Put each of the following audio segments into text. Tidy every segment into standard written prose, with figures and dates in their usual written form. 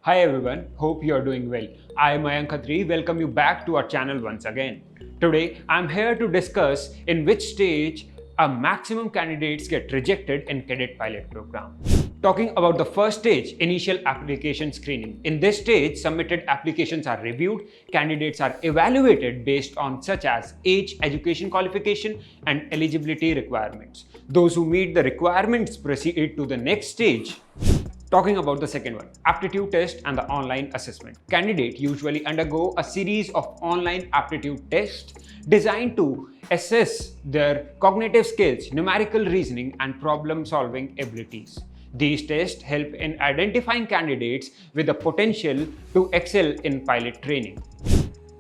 Hi everyone, hope you are doing well. I am Mayank Khatri, welcome you back to our channel once again. Today, I am here to discuss in which stage a maximum candidates get rejected in cadet pilot program. Talking about the first stage, initial application screening. In this stage, submitted applications are reviewed, candidates are evaluated based on such as age, education qualification, and eligibility requirements. Those who meet the requirements proceed to the next stage. Talking about the second one, aptitude test and the online assessment. Candidates usually undergo a series of online aptitude tests designed to assess their cognitive skills, numerical reasoning, and problem-solving abilities. These tests help in identifying candidates with the potential to excel in pilot training.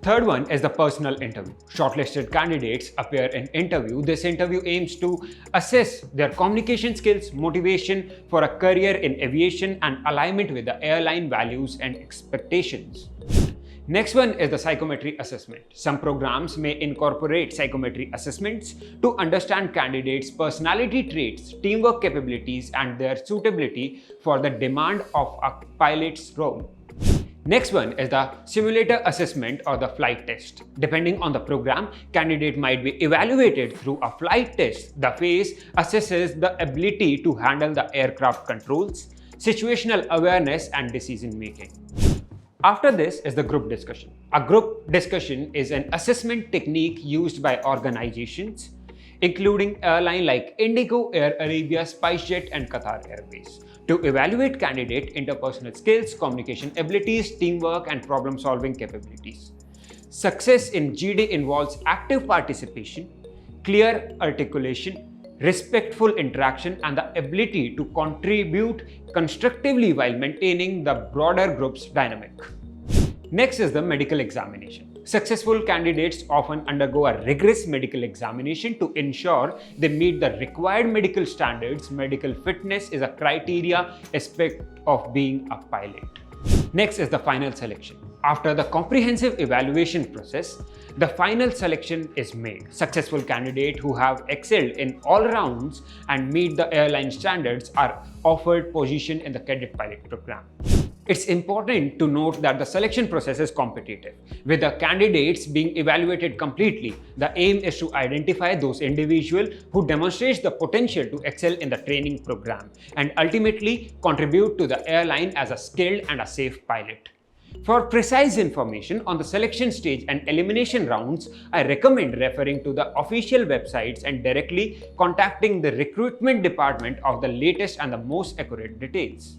Third one is the personal interview. Shortlisted candidates appear in interview. This interview aims to assess their communication skills, motivation for a career in aviation, and alignment with the airline values and expectations. Next one is the psychometry assessment. Some programs may incorporate psychometry assessments to understand candidates' personality traits, teamwork capabilities, and their suitability for the demand of a pilot's role. Next one is the simulator assessment or the flight test. Depending on the program, candidate might be evaluated through a flight test. The phase assesses the ability to handle the aircraft controls, situational awareness, and decision making. After this is the group discussion. A group discussion is an assessment technique used by organizations, including airlines like Indigo, Air Arabia, SpiceJet, and Qatar Airways, to evaluate candidate interpersonal skills, communication abilities, teamwork, and problem-solving capabilities. Success in GD involves active participation, clear articulation, respectful interaction, and the ability to contribute constructively while maintaining the broader group's dynamic. Next is the medical examination. Successful candidates often undergo a rigorous medical examination to ensure they meet the required medical standards. Medical fitness is a criteria aspect of being a pilot. Next is the final selection. After the comprehensive evaluation process, the final selection is made. Successful candidates who have excelled in all rounds and meet the airline standards are offered position in the cadet pilot program. It's important to note that the selection process is competitive. With the candidates being evaluated completely, the aim is to identify those individuals who demonstrate the potential to excel in the training program and ultimately contribute to the airline as a skilled and a safe pilot. For precise information on the selection stage and elimination rounds, I recommend referring to the official websites and directly contacting the recruitment department of the latest and the most accurate details.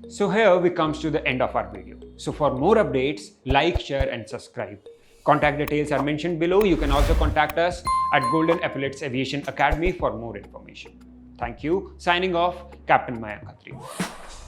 So here we come to the end of our video. So for more updates, like, share, and subscribe. Contact details are mentioned below. You can also contact us at Epaulettes Aviation Academy for more information. Thank you. Signing off, Captain Mayank Khatri.